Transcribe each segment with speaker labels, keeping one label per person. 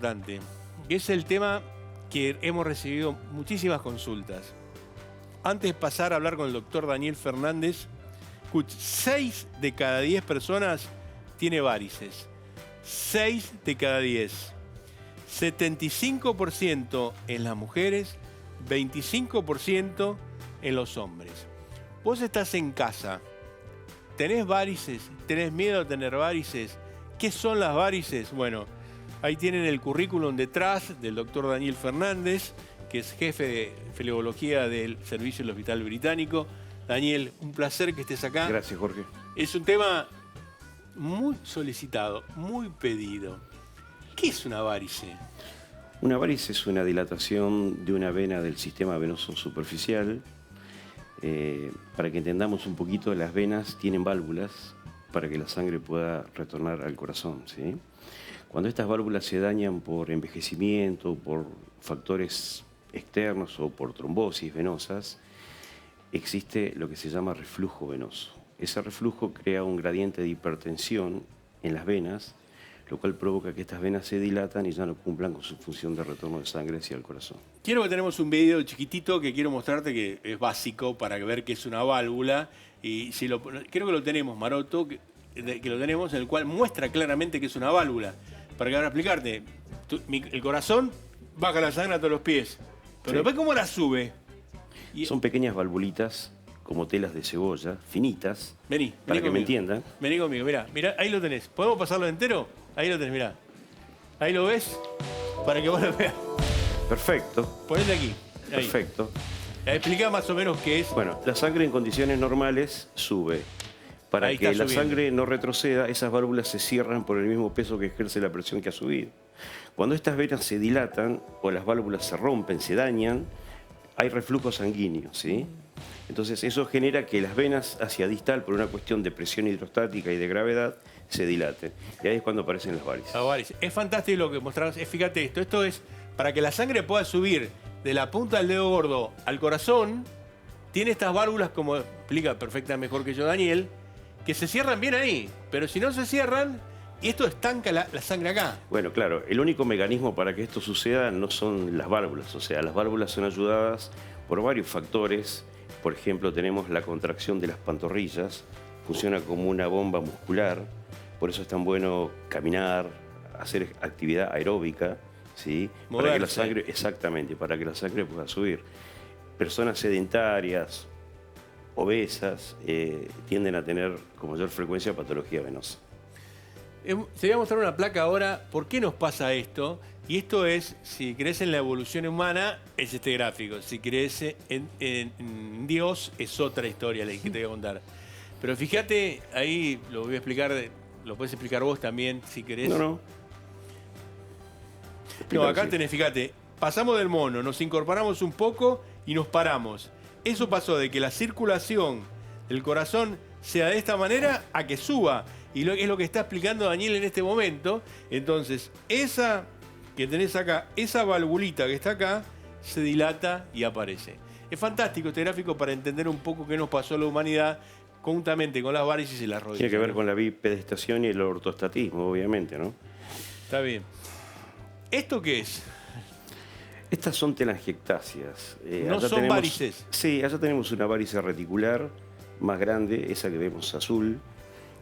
Speaker 1: importante, que es el tema que hemos recibido muchísimas consultas. Antes de pasar a hablar con el doctor Daniel Fernández, 6 de cada 10 personas tiene varices. 6 de cada 10. 75% en las mujeres, 25% en los hombres. Vos estás en casa, ¿tenés varices? ¿Tenés miedo a tener varices? ¿Qué son las varices? Bueno, ahí tienen el currículum detrás del doctor Daniel Fernández, que es jefe de flebología del servicio del Hospital Británico. Daniel, un placer que estés acá.
Speaker 2: Gracias, Jorge.
Speaker 1: Es un tema muy solicitado, muy pedido. ¿Qué es una varice?
Speaker 2: Una varice es una dilatación de una vena del sistema venoso superficial. Para que entendamos un poquito, las venas tienen válvulas para que la sangre pueda retornar al corazón, ¿sí? Cuando estas válvulas se dañan por envejecimiento, por factores externos o por trombosis venosas, existe lo que se llama reflujo venoso. Ese reflujo crea un gradiente de hipertensión en las venas, lo cual provoca que estas venas se dilatan y ya no cumplan con su función de retorno de sangre hacia el corazón.
Speaker 1: Quiero que tenemos un video chiquitito que quiero mostrarte, que es básico para ver qué es una válvula. Y si creo que lo tenemos, Maroto, que lo tenemos, en el cual muestra claramente que es una válvula. Para que ahora explicarte, el corazón baja la sangre a todos los pies, pero
Speaker 2: Sí.
Speaker 1: después ¿cómo la sube?
Speaker 2: Son pequeñas valvulitas como telas de cebolla, finitas,
Speaker 1: Vení
Speaker 2: para que
Speaker 1: conmigo.
Speaker 2: me entiendan.
Speaker 1: Vení conmigo, mirá, ahí lo tenés. ¿Podemos pasarlo entero? Ahí lo tenés, mirá. Ahí lo ves, para que vos lo veas.
Speaker 2: Perfecto,
Speaker 1: Ponete aquí. Ahí.
Speaker 2: perfecto.
Speaker 1: Explica más o menos qué es.
Speaker 2: Bueno, la sangre en condiciones normales sube. Para
Speaker 1: Ahí
Speaker 2: que
Speaker 1: está
Speaker 2: la
Speaker 1: subiendo.
Speaker 2: sangre no retroceda, esas válvulas se cierran por el mismo peso que ejerce la presión que ha subido. Cuando estas venas se dilatan o las válvulas se rompen, se dañan, hay reflujo sanguíneo, ¿sí? Entonces eso genera que las venas hacia distal, por una cuestión de presión hidrostática y de gravedad, se dilaten. Y ahí es cuando aparecen las varices.
Speaker 1: La varice. Es fantástico lo que mostrabas. Fíjate esto. Esto es para que la sangre pueda subir de la punta del dedo gordo al corazón. Tiene estas válvulas, como explica perfectamente mejor que yo Daniel, que se cierran bien ahí. Pero si no se cierran, esto estanca la sangre acá.
Speaker 2: Bueno, claro, el único mecanismo para que esto suceda no son las válvulas. O sea, las válvulas son ayudadas por varios factores. Por ejemplo, tenemos la contracción de las pantorrillas. Funciona como una bomba muscular. Por eso es tan bueno caminar, hacer actividad aeróbica, ¿sí? Para que la
Speaker 1: Moverse.
Speaker 2: sangre, exactamente, para que la sangre pueda subir. Personas sedentarias, obesas, tienden a tener con mayor frecuencia patología venosa.
Speaker 1: Te voy a mostrar una placa ahora. ¿Por qué nos pasa esto? Y esto es, si crees en la evolución humana, es este gráfico. Si crees en Dios, es otra historia la que te voy a contar. Pero fíjate, ahí lo voy a explicar, lo puedes explicar vos también, si querés.
Speaker 2: No.
Speaker 1: No, acá
Speaker 2: Sí.
Speaker 1: tenés, fíjate, pasamos del mono, nos incorporamos un poco y nos paramos. Eso pasó de que la circulación del corazón sea de esta manera a que suba. Y es lo que está explicando Daniel en este momento. Entonces, esa que tenés acá, esa valvulita que está acá, se dilata y aparece. Es fantástico este gráfico para entender un poco qué nos pasó a la humanidad conjuntamente con las varices y las rodillas.
Speaker 2: Tiene que ver
Speaker 1: ¿no?
Speaker 2: con la bipedestación y el ortostatismo, obviamente, ¿no?
Speaker 1: Está bien. ¿Esto qué es?
Speaker 2: Estas son telangiectasias.
Speaker 1: No
Speaker 2: Allá
Speaker 1: son varices.
Speaker 2: Sí, allá tenemos una varice reticular más grande, esa que vemos azul,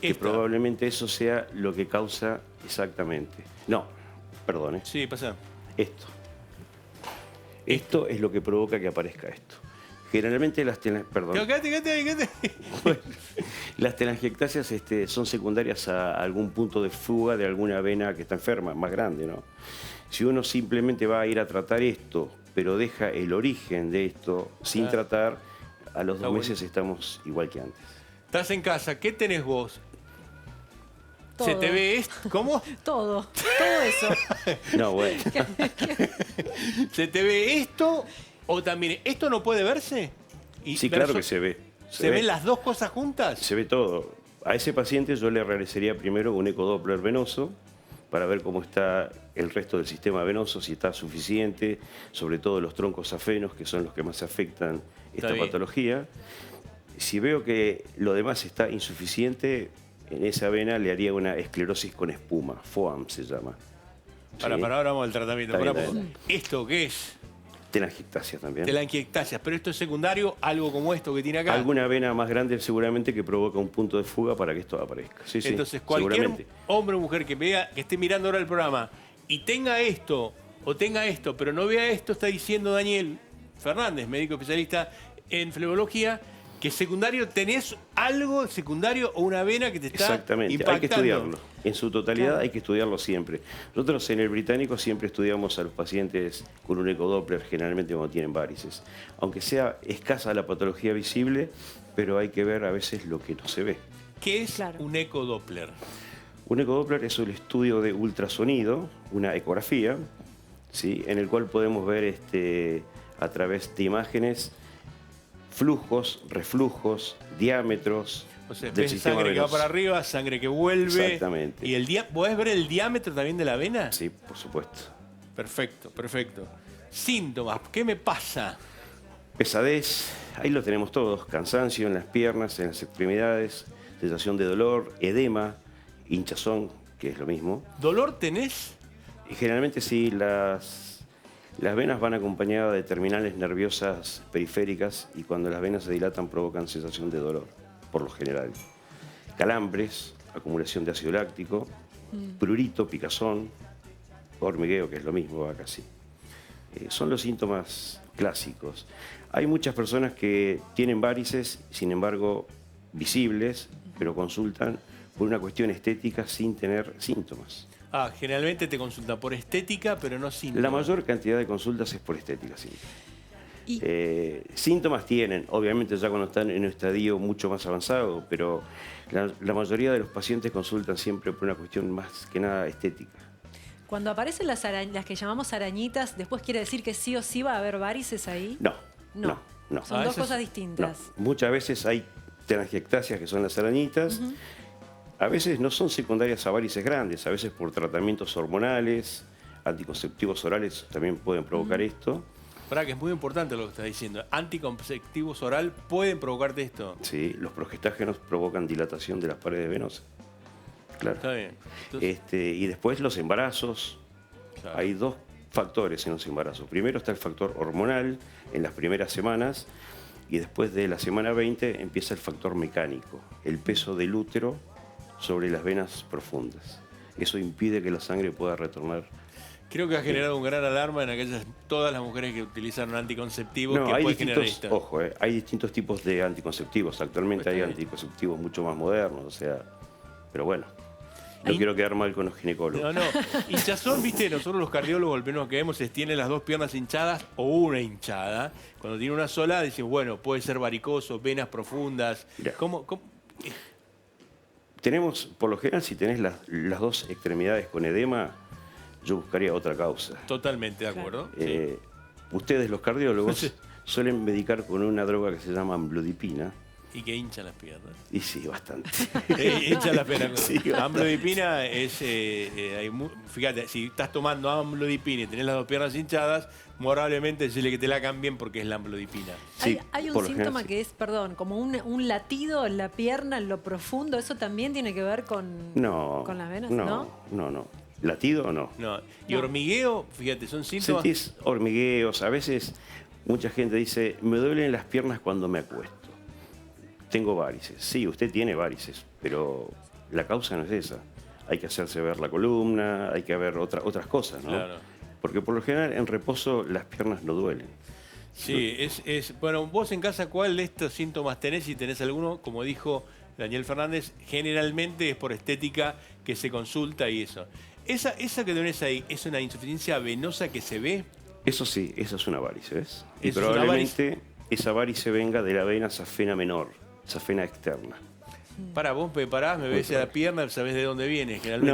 Speaker 2: que
Speaker 1: Esta.
Speaker 2: probablemente eso sea lo que causa exactamente. No, perdón,
Speaker 1: Sí, pasa.
Speaker 2: esto. Esto es lo que provoca que aparezca esto. Generalmente las
Speaker 1: Quédate.
Speaker 2: las telangiectasias son secundarias a algún punto de fuga de alguna vena que está enferma, más grande, ¿no? Si uno simplemente va a ir a tratar esto, pero deja el origen de esto sin
Speaker 1: Ah.
Speaker 2: tratar, a los
Speaker 1: Está
Speaker 2: 2 meses estamos igual que antes.
Speaker 1: Estás en casa, ¿qué tenés vos?
Speaker 3: Todo.
Speaker 1: ¿Se te ve esto? ¿Cómo?
Speaker 3: Todo eso.
Speaker 2: No, bueno.
Speaker 1: ¿Se te ve esto? O también, ¿esto no puede verse?
Speaker 2: Sí, claro que se ve.
Speaker 1: ¿Se ven las dos cosas juntas?
Speaker 2: Se ve todo. A ese paciente yo le realizaría primero un ecodoppler venoso para ver cómo está el resto del sistema venoso, si está suficiente, sobre todo los troncos safenos, que son los que más afectan esta
Speaker 1: bien.
Speaker 2: patología. Si veo que lo demás está insuficiente, en esa vena le haría una esclerosis con espuma, FOAM se llama.
Speaker 1: Para ahora vamos al tratamiento.
Speaker 2: Está bien,
Speaker 1: Pará,
Speaker 2: está bien.
Speaker 1: ¿esto qué es?
Speaker 2: Telangiectasia también.
Speaker 1: Telangiectasias, pero esto es secundario, algo como esto que tiene acá.
Speaker 2: Alguna vena más grande seguramente que provoca un punto de fuga para que esto aparezca. Sí, sí,
Speaker 1: Entonces, cualquier
Speaker 2: seguramente.
Speaker 1: hombre o mujer que vea, que esté mirando ahora el programa y tenga esto o tenga esto, pero no vea esto, está diciendo Daniel Fernández, médico especialista en flebología, que secundario tenés algo secundario o una vena que te está
Speaker 2: Exactamente,
Speaker 1: impactando.
Speaker 2: hay que estudiarlo. En su totalidad
Speaker 3: Claro.
Speaker 2: hay que estudiarlo siempre. Nosotros en el británico siempre estudiamos a los pacientes con un ecodoppler, generalmente cuando tienen varices. Aunque sea escasa la patología visible, pero hay que ver a veces lo que no se ve.
Speaker 1: ¿Qué es
Speaker 3: Claro.
Speaker 1: un ecodoppler?
Speaker 2: Un ecodoppler es un estudio de ultrasonido, una ecografía, ¿sí? En el cual podemos ver a través de imágenes flujos, reflujos, diámetros
Speaker 1: O sea,
Speaker 2: del
Speaker 1: ves
Speaker 2: sistema
Speaker 1: sangre que va
Speaker 2: venoso.
Speaker 1: para arriba, sangre que vuelve.
Speaker 2: Exactamente.
Speaker 1: ¿Y podés ver el diámetro también de la vena?
Speaker 2: Sí, por supuesto.
Speaker 1: Perfecto, perfecto. Síntomas, ¿qué me pasa?
Speaker 2: Pesadez, ahí lo tenemos todos, cansancio en las piernas, en las extremidades, sensación de dolor, edema, hinchazón, que es lo mismo.
Speaker 1: ¿Dolor tenés?
Speaker 2: Y generalmente sí, las venas van acompañadas de terminales nerviosas periféricas y cuando las venas se dilatan provocan sensación de dolor, por lo general. Calambres, acumulación de ácido láctico, prurito, picazón, hormigueo, que es lo mismo, va casi. Son los síntomas clásicos. Hay muchas personas que tienen varices, sin embargo, visibles, pero consultan por una cuestión estética sin tener síntomas.
Speaker 1: Ah, generalmente te consultan por estética, pero no síntomas.
Speaker 2: La mayor cantidad de consultas es por estética, sí.
Speaker 3: Y-
Speaker 2: Síntomas tienen, obviamente ya cuando están en un estadio mucho más avanzado, pero la mayoría de los pacientes consultan siempre por una cuestión más que nada estética.
Speaker 3: Cuando aparecen las que llamamos arañitas, ¿después quiere decir que sí o sí va a haber varices ahí?
Speaker 2: No,
Speaker 3: No.
Speaker 2: no, no.
Speaker 3: Son
Speaker 1: Ah,
Speaker 3: dos
Speaker 1: eso es-
Speaker 3: cosas
Speaker 2: No.
Speaker 3: distintas.
Speaker 2: Muchas veces hay telangiectasias, que son las arañitas. A veces no son secundarias a varices grandes, a veces por tratamientos hormonales, anticonceptivos orales también pueden provocar esto.
Speaker 1: Pará, que es muy importante lo que estás diciendo. Anticonceptivos oral pueden provocarte esto.
Speaker 2: Sí, los progestágenos provocan dilatación de las paredes venosas. Claro.
Speaker 1: Está bien. Entonces,
Speaker 2: Y después los embarazos.
Speaker 1: claro.
Speaker 2: Hay dos factores en los embarazos. Primero está el factor hormonal en las primeras semanas y después de la semana 20 empieza el factor mecánico, el peso del útero sobre las venas profundas. Eso impide que la sangre pueda retornar.
Speaker 1: Creo que ha generado un gran alarma en todas las mujeres que utilizan anticonceptivos
Speaker 2: No,
Speaker 1: que
Speaker 2: hay
Speaker 1: puede generar
Speaker 2: distintos,
Speaker 1: esto.
Speaker 2: ojo, hay distintos tipos de anticonceptivos. Actualmente
Speaker 1: Pues
Speaker 2: hay
Speaker 1: está bien.
Speaker 2: anticonceptivos mucho más modernos, o sea, pero bueno, no
Speaker 1: Ahí-
Speaker 2: quiero quedar mal con los ginecólogos.
Speaker 1: No, no. Hinchazón, viste, nosotros los cardiólogos, el menos que vemos es tiene las dos piernas hinchadas o una hinchada. Cuando tiene una sola, decimos, bueno, puede ser varicoso, venas profundas.
Speaker 2: Ya.
Speaker 1: ¿Cómo?
Speaker 2: Tenemos, por lo general, si tenés las dos extremidades con edema, yo buscaría otra causa.
Speaker 1: Totalmente de acuerdo. Sí.
Speaker 2: Ustedes, los cardiólogos,
Speaker 1: Sí.
Speaker 2: suelen medicar con una droga que se llama amlodipina.
Speaker 1: Y que hinchan las piernas.
Speaker 2: Y sí, bastante.
Speaker 1: Hinchan las piernas.
Speaker 2: Sí,
Speaker 1: Amlodipina es... fíjate, si estás tomando amlodipina y tenés las dos piernas hinchadas, moralmente decirle que te la cambien porque es la amlodipina.
Speaker 2: Sí,
Speaker 3: Hay un
Speaker 2: por lo
Speaker 3: síntoma
Speaker 2: general, sí.
Speaker 3: que es, perdón, como un latido en la pierna, en lo profundo. ¿Eso también tiene que ver con las venas?
Speaker 2: no. ¿Latido o no?
Speaker 1: No. Y
Speaker 3: No.
Speaker 1: hormigueo, fíjate, son síntomas...
Speaker 2: Sentís hormigueos. A veces mucha gente dice, me duelen las piernas cuando me acuesto. Tengo varices. Sí, usted tiene varices, pero la causa no es esa. Hay que hacerse ver la columna, hay que ver otras cosas, ¿no?
Speaker 1: Claro.
Speaker 2: Porque por lo general en reposo las piernas no duelen.
Speaker 1: Sí, bueno, vos en casa, ¿cuál de estos síntomas tenés? Si tenés alguno, como dijo Daniel Fernández, generalmente es por estética que se consulta y eso. Esa que tenés ahí, ¿es una insuficiencia venosa que se ve?
Speaker 2: Eso sí, esa es una varice, ¿ves? Y
Speaker 1: Eso es una
Speaker 2: probablemente esa varice venga de la vena safena menor, safena externa.
Speaker 1: Para, vos me parás, me ves a la pierna, sabés de dónde viene, generalmente.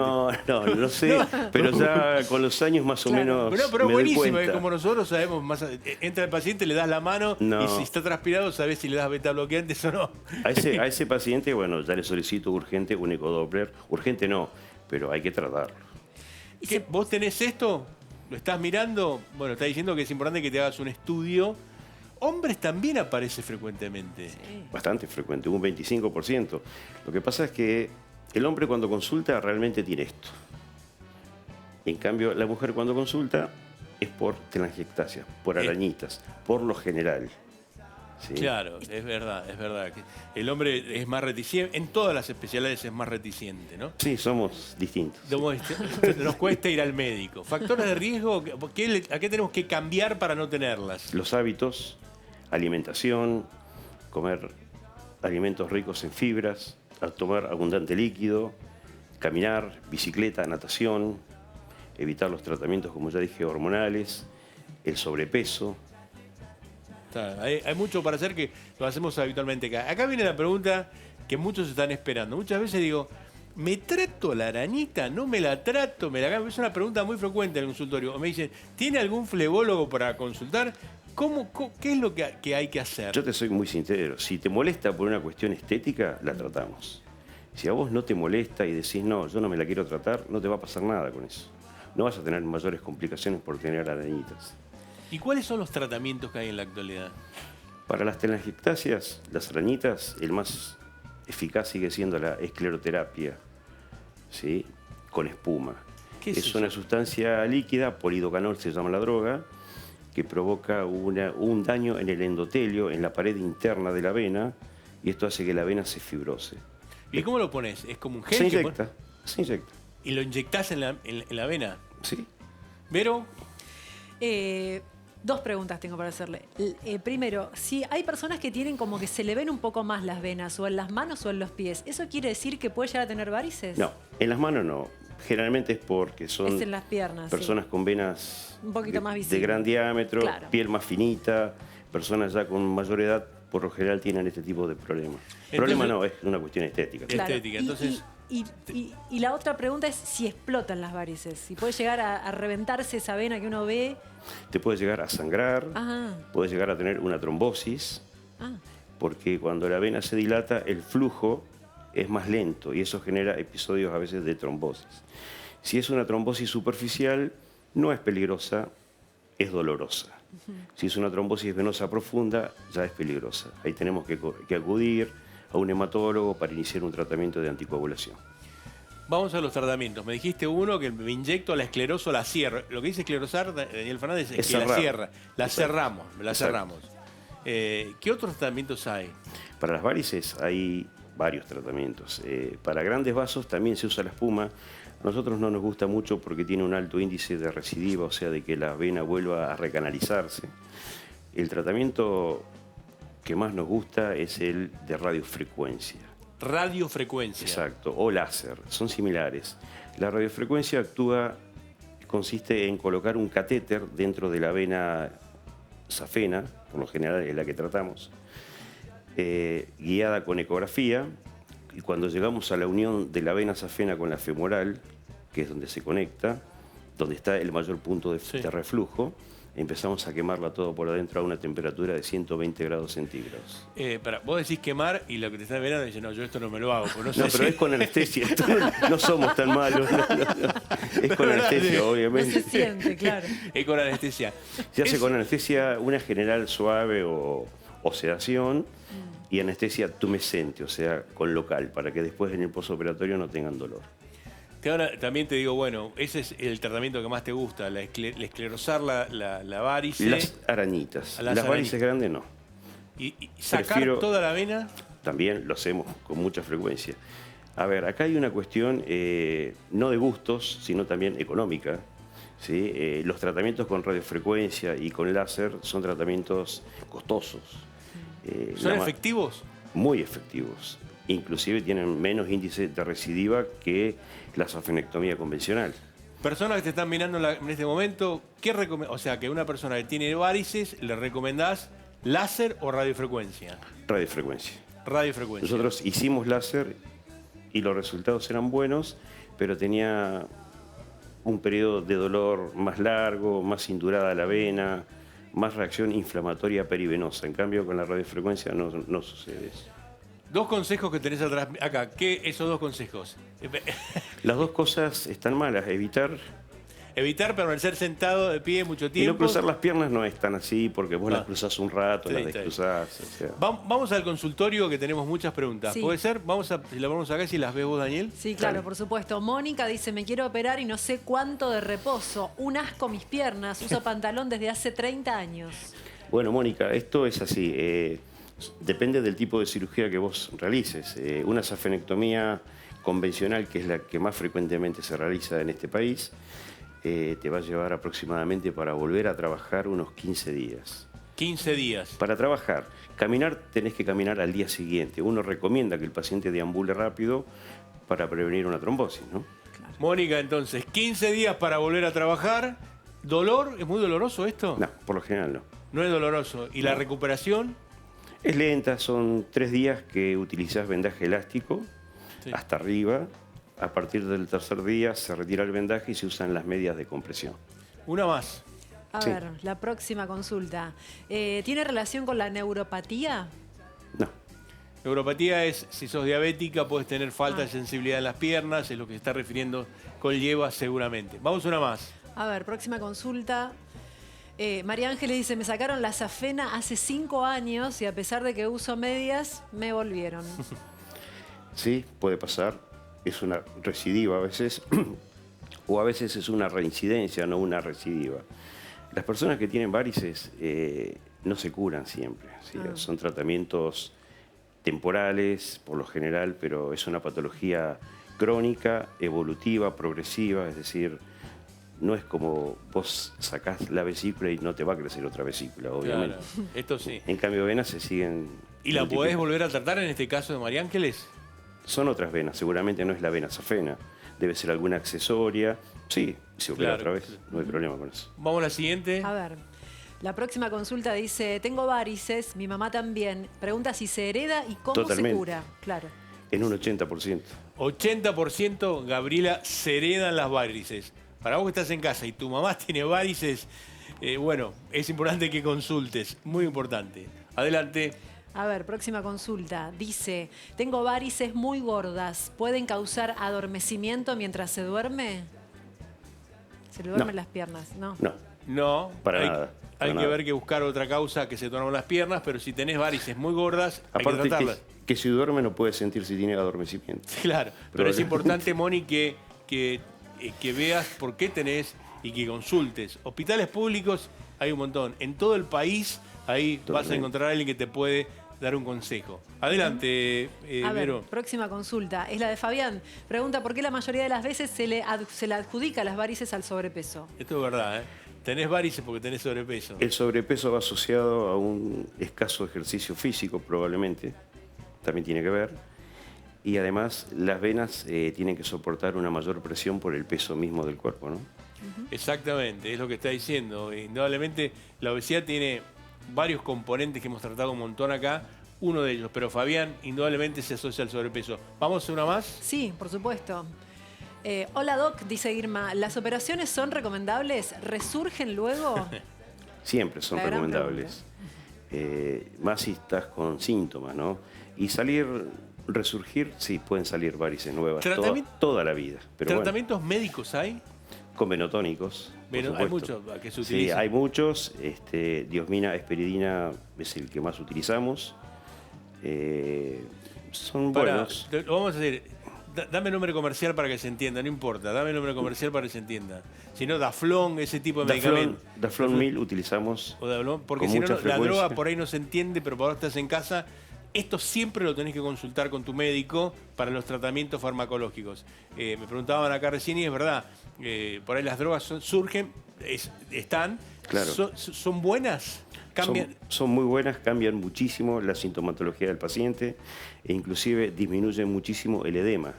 Speaker 2: No sé, pero ya con los años más o
Speaker 3: Claro.
Speaker 2: menos
Speaker 1: Pero
Speaker 2: me doy
Speaker 1: buenísimo,
Speaker 2: cuenta.
Speaker 1: como nosotros sabemos más. Entra el paciente, le das la mano
Speaker 2: No.
Speaker 1: y si está transpirado, sabés si le das beta bloqueantes o no.
Speaker 2: A ese paciente, bueno, ya le solicito urgente un ecodoppler. Urgente no, pero hay que tratarlo.
Speaker 3: Y
Speaker 1: ¿Qué,
Speaker 3: se-
Speaker 1: ¿Vos tenés esto? ¿Lo estás mirando? Bueno, está diciendo que es importante que te hagas un estudio. Hombres también aparece frecuentemente.
Speaker 2: Bastante frecuente, un 25%. Lo que pasa es que el hombre cuando consulta realmente tiene esto. En cambio, la mujer cuando consulta es por telangiectasia, por arañitas, por lo general. ¿Sí?
Speaker 1: Claro, es verdad, es verdad. El hombre es más reticente, en todas las especialidades es más reticente, ¿no?
Speaker 2: Sí, somos distintos.
Speaker 1: Nos cuesta ir al médico. ¿Factores de riesgo? ¿A qué tenemos que cambiar para no tenerlas?
Speaker 2: Los hábitos, alimentación, comer alimentos ricos en fibras, tomar abundante líquido, caminar, bicicleta, natación, evitar los tratamientos, como ya dije, hormonales, el sobrepeso.
Speaker 1: Hay mucho para hacer que lo hacemos habitualmente acá. Acá viene la pregunta que muchos están esperando. Muchas veces digo, ¿me trato la arañita? ¿No me la trato? Es una pregunta muy frecuente en el consultorio. O me dicen, ¿tiene algún flebólogo para consultar? ¿Qué es lo que hay que hacer?
Speaker 2: Yo te soy muy sincero. Si te molesta por una cuestión estética, la tratamos. Si a vos no te molesta y decís, no, yo no me la quiero tratar, no te va a pasar nada con eso. No vas a tener mayores complicaciones por tener arañitas.
Speaker 1: ¿Y cuáles son los tratamientos que hay en la actualidad?
Speaker 2: Para las telangiectasias, las arañitas, el más eficaz sigue siendo la escleroterapia, ¿sí? Con espuma.
Speaker 1: ¿Qué es eso?
Speaker 2: Una sustancia líquida, polidocanol se llama la droga, que provoca un daño en el endotelio, en la pared interna de la vena, y esto hace que la vena se fibrose.
Speaker 1: ¿Y cómo lo pones? ¿Es como un gel?
Speaker 2: Se inyecta.
Speaker 1: ¿Y lo inyectás en la vena?
Speaker 2: Sí.
Speaker 1: ¿Vero?
Speaker 3: Dos preguntas tengo para hacerle. Primero, si hay personas que tienen como que se le ven un poco más las venas, o en las manos o en los pies, ¿eso quiere decir que puede llegar a tener varices?
Speaker 2: No, en las manos no. Generalmente es porque son
Speaker 3: es en las piernas,
Speaker 2: personas con venas
Speaker 3: un poquito más
Speaker 2: de gran diámetro,
Speaker 3: claro.
Speaker 2: Piel más finita, personas ya con mayor edad, por lo general tienen este tipo de problemas. Problema no, es una cuestión estética.
Speaker 3: Claro.
Speaker 1: Estética, entonces...
Speaker 3: Y la otra pregunta es si explotan las varices, si puede llegar a reventarse esa vena que uno ve.
Speaker 2: Te puede llegar a sangrar, puede llegar a tener una trombosis, porque cuando la vena se dilata, el flujo es más lento y eso genera episodios a veces de trombosis. Si es una trombosis superficial, no es peligrosa, es dolorosa. Si es una trombosis venosa profunda, ya es peligrosa. Ahí tenemos que acudir a un hematólogo para iniciar un tratamiento de anticoagulación.
Speaker 1: Vamos a los tratamientos. Me dijiste uno que me inyecto la escleroso, la cierro. Lo que dice esclerosar, Daniel Fernández, es que cerrar. La cierra. La cerramos, la cerramos. ¿Qué otros tratamientos hay?
Speaker 2: Para las varices hay varios tratamientos. Para grandes vasos también se usa la espuma. A nosotros no nos gusta mucho porque tiene un alto índice de recidiva, o sea, de que la vena vuelva a recanalizarse. El tratamiento que más nos gusta es el de radiofrecuencia.
Speaker 1: Radiofrecuencia.
Speaker 2: Exacto, o láser, son similares. La radiofrecuencia consiste en colocar un catéter dentro de la vena safena, por lo general es la que tratamos, guiada con ecografía, y cuando llegamos a la unión de la vena safena con la femoral, que es donde se conecta, donde está el mayor punto de reflujo, empezamos a quemarla todo por adentro a una temperatura de 120 grados centígrados.
Speaker 1: Vos decís quemar y lo que te está mirando dice, no, yo esto no me lo hago.
Speaker 2: No, pero es con anestesia. No somos tan malos. Es con anestesia, obviamente.
Speaker 3: No se siente, claro.
Speaker 1: Es con anestesia.
Speaker 2: Se hace con anestesia una general suave o sedación y anestesia tumescente, o sea, con local, para que después en el posoperatorio no tengan dolor.
Speaker 1: Ahora también te digo, bueno, ese es el tratamiento que más te gusta, la esclerosar la varice.
Speaker 2: Las arañitas. Las varices grandes no.
Speaker 1: ¿Y sacar toda la vena?
Speaker 2: También lo hacemos con mucha frecuencia. A ver, acá hay una cuestión no de gustos, sino también económica. ¿Sí? Los tratamientos con radiofrecuencia y con láser son tratamientos costosos.
Speaker 1: ¿Son efectivos?
Speaker 2: Muy efectivos. Inclusive tienen menos índice de recidiva que la safenectomía convencional.
Speaker 1: Personas que te están mirando en este momento, o sea, que una persona que tiene varices, ¿le recomendás láser o radiofrecuencia?
Speaker 2: Radiofrecuencia.
Speaker 1: Radiofrecuencia.
Speaker 2: Nosotros hicimos láser y los resultados eran buenos, pero tenía un periodo de dolor más largo, más cinturada la vena, más reacción inflamatoria perivenosa. En cambio, con la radiofrecuencia no sucede eso.
Speaker 1: Dos consejos que tenés atrás, acá. ¿Qué esos dos consejos?
Speaker 2: Las dos cosas están malas. Evitar
Speaker 1: Evitar permanecer sentado de pie mucho
Speaker 2: Y
Speaker 1: tiempo.
Speaker 2: no cruzar las piernas no es tan así, porque vos
Speaker 1: No.
Speaker 2: las cruzás un rato,
Speaker 1: Sí,
Speaker 2: las
Speaker 1: está bien.
Speaker 2: descruzás. O sea.
Speaker 1: Vamos al consultorio que tenemos muchas preguntas.
Speaker 3: Sí.
Speaker 1: ¿Puede ser? Si la ponemos acá, si las ves vos, Daniel.
Speaker 3: Sí, claro,
Speaker 2: Dale.
Speaker 3: por supuesto. Mónica dice, me quiero operar y no sé cuánto de reposo. Un asco mis piernas. Uso pantalón desde hace 30 años.
Speaker 2: Bueno, Mónica, esto es así. Depende del tipo de cirugía que vos realices. Una safenectomía convencional, que es la que más frecuentemente se realiza en este país, te va a llevar aproximadamente para volver a trabajar unos 15 días.
Speaker 1: 15 días.
Speaker 2: Para trabajar, caminar tenés que caminar al día siguiente. Uno recomienda que el paciente deambule rápido para prevenir una trombosis, ¿no?
Speaker 1: Mónica, entonces, 15 días para volver a trabajar. ¿Dolor? ¿Es muy doloroso esto?
Speaker 2: No, por lo general no.
Speaker 1: No es doloroso. ¿Y la
Speaker 2: No.
Speaker 1: recuperación?
Speaker 2: Es lenta, son 3 días que utilizás vendaje elástico
Speaker 1: Sí.
Speaker 2: hasta arriba. A partir del tercer día se retira el vendaje y se usan las medias de compresión.
Speaker 1: Una más.
Speaker 3: A
Speaker 2: Sí.
Speaker 3: ver, la próxima consulta. ¿Tiene relación con la neuropatía?
Speaker 2: No,
Speaker 1: Neuropatía es, si sos diabética, puedes tener falta de sensibilidad en las piernas, es lo que se está refiriendo conlleva seguramente. Vamos una más.
Speaker 3: A ver, próxima consulta. María Ángeles dice, me sacaron la safena hace 5 años y a pesar de que uso medias, me volvieron.
Speaker 2: sí, puede pasar. Es una recidiva a veces, o a veces es una reincidencia, no una recidiva. Las personas que tienen varices no se curan siempre. ¿Sí? Son tratamientos temporales, por lo general, pero es una patología crónica, evolutiva, progresiva, es decir, no es como vos sacás la vesícula y no te va a crecer otra vesícula, obviamente.
Speaker 1: Claro, esto sí.
Speaker 2: En cambio, venas se siguen...
Speaker 1: ¿Y la podés
Speaker 2: multiplicando.
Speaker 1: volver a tratar en este caso de María Ángeles?
Speaker 2: Son otras venas, seguramente no es la vena safena, debe ser alguna accesoria. Sí, se opera
Speaker 1: Claro.
Speaker 2: otra vez, no hay problema con eso.
Speaker 1: Vamos a la siguiente.
Speaker 3: A ver, la próxima consulta dice, tengo varices, mi mamá también. Pregunta si se hereda y cómo
Speaker 2: Totalmente.
Speaker 3: se cura. Claro.
Speaker 2: En un 80%.
Speaker 1: 80%, Gabriela, se heredan las varices. Para vos que estás en casa y tu mamá tiene varices, bueno, es importante que consultes, muy importante. Adelante.
Speaker 3: A ver, próxima consulta. Dice, tengo varices muy gordas. ¿Pueden causar adormecimiento mientras se duerme? Se le duermen
Speaker 2: No.
Speaker 3: las piernas, ¿no?
Speaker 2: No,
Speaker 1: No,
Speaker 2: Para
Speaker 1: hay,
Speaker 2: nada,
Speaker 1: hay
Speaker 2: para
Speaker 1: que
Speaker 2: nada.
Speaker 1: ver que buscar otra causa que se duerman las piernas, pero si tenés varices muy gordas, hay que
Speaker 2: aparte
Speaker 1: tratarlas.
Speaker 2: que si duerme no puede sentir si tiene adormecimiento.
Speaker 1: Claro, pero es
Speaker 2: Probablemente.
Speaker 1: importante, Moni, que veas por qué tenés y que consultes. Hospitales públicos hay un montón. En todo el país ahí vas a
Speaker 2: Totalmente.
Speaker 1: encontrar a alguien que te puede dar un consejo. Adelante,
Speaker 3: A ver,
Speaker 1: Vero.
Speaker 3: próxima consulta. Es la de Fabián. Pregunta por qué la mayoría de las veces se le adjudica las varices al sobrepeso.
Speaker 1: Esto es verdad, ¿eh? Tenés varices porque tenés sobrepeso.
Speaker 2: El sobrepeso va asociado a un escaso ejercicio físico, probablemente, también tiene que ver. Y además las venas tienen que soportar una mayor presión por el peso mismo del cuerpo, ¿no?
Speaker 1: Exactamente, es lo que está diciendo. Indudablemente la obesidad tiene varios componentes que hemos tratado un montón acá, uno de ellos, pero Fabián indudablemente se asocia al sobrepeso. ¿Vamos a una más?
Speaker 3: Sí, por supuesto. Hola Doc, dice Irma, ¿las operaciones son recomendables? ¿Resurgen luego?
Speaker 2: Siempre son
Speaker 3: La gran
Speaker 2: recomendables. Más si estás con síntomas, ¿no? Y resurgir, sí, pueden salir varices nuevas toda la vida. Pero bueno,
Speaker 1: ¿Tratamientos médicos hay?
Speaker 2: con venotónicos. por
Speaker 1: Bueno, hay
Speaker 2: supuesto.
Speaker 1: muchos que se
Speaker 2: Sí,
Speaker 1: utilizan.
Speaker 2: hay muchos. Diosmina, esperidina es el que más utilizamos. Son buenos.
Speaker 1: Lo vamos a hacer. Dame el nombre comercial para que se entienda, no importa. Dame el nombre comercial para que se entienda. Si no, Daflón, ese tipo de medicamento.
Speaker 2: Daflón 1000 utilizamos.
Speaker 1: O Daflón, porque
Speaker 2: con
Speaker 1: si no,
Speaker 2: mucha
Speaker 1: la
Speaker 2: frecuencia.
Speaker 1: droga por ahí no se entiende, pero por ahora estás en casa. Esto siempre lo tenés que consultar con tu médico para los tratamientos farmacológicos. Me preguntaban acá recién y es verdad, por ahí las drogas surgen, están,
Speaker 2: Claro.
Speaker 1: son buenas, cambian.
Speaker 2: Son muy buenas, cambian muchísimo la sintomatología del paciente e inclusive disminuyen muchísimo el edema.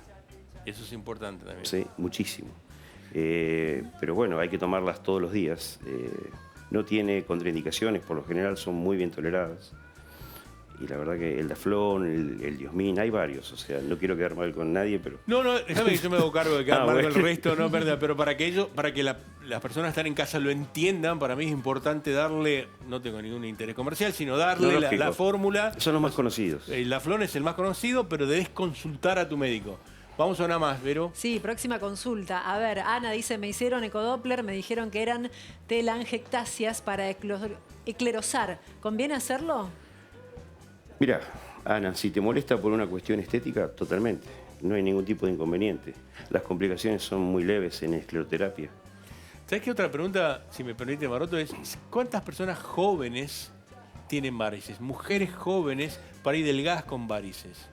Speaker 1: Eso es importante también.
Speaker 2: Sí, muchísimo. Pero bueno, hay que tomarlas todos los días. No tiene contraindicaciones, por lo general son muy bien toleradas. Y la verdad que el Daflón, el Diosmin, hay varios. O sea, no quiero quedar mal con nadie, pero...
Speaker 1: No, déjame que yo me hago cargo de quedar
Speaker 2: Ah,
Speaker 1: mal
Speaker 2: bueno.
Speaker 1: con el resto, no perder, pero para que las personas que están en casa lo entiendan, para mí es importante darle, no tengo ningún interés comercial, sino darle
Speaker 2: No,
Speaker 1: la
Speaker 2: lógico.
Speaker 1: fórmula.
Speaker 2: Son los más conocidos.
Speaker 1: El Daflón es el más conocido, pero debes consultar a tu médico. Vamos a una más, Vero.
Speaker 3: Sí, próxima consulta. A ver, Ana dice, me hicieron ecodoppler, me dijeron que eran telangiectasias para esclerosar. ¿Conviene hacerlo?
Speaker 2: Mira, Ana, si te molesta por una cuestión estética, totalmente. No hay ningún tipo de inconveniente. Las complicaciones son muy leves en escleroterapia.
Speaker 1: ¿Sabes qué otra pregunta, si me permite, Maroto, es cuántas personas jóvenes tienen varices? Mujeres jóvenes para ir delgadas con varices.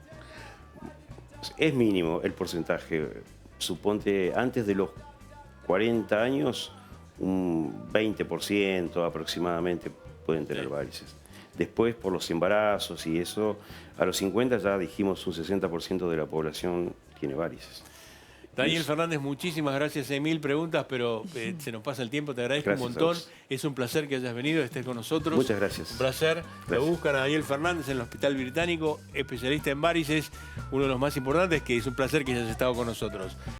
Speaker 2: Es mínimo el porcentaje. Suponte, antes de los 40 años, un 20% aproximadamente pueden tener varices. Después, por los embarazos y eso, a los 50 ya dijimos un 60% de la población tiene varices.
Speaker 1: Daniel Fernández, muchísimas gracias. Hay 1000 preguntas, pero se nos pasa el tiempo. Te agradezco un montón. Es un placer que hayas venido, estés con nosotros.
Speaker 2: Muchas gracias.
Speaker 1: Un placer. Lo buscan a Daniel Fernández en el Hospital Británico, especialista en varices, uno de los más importantes, que es un placer que hayas estado con nosotros.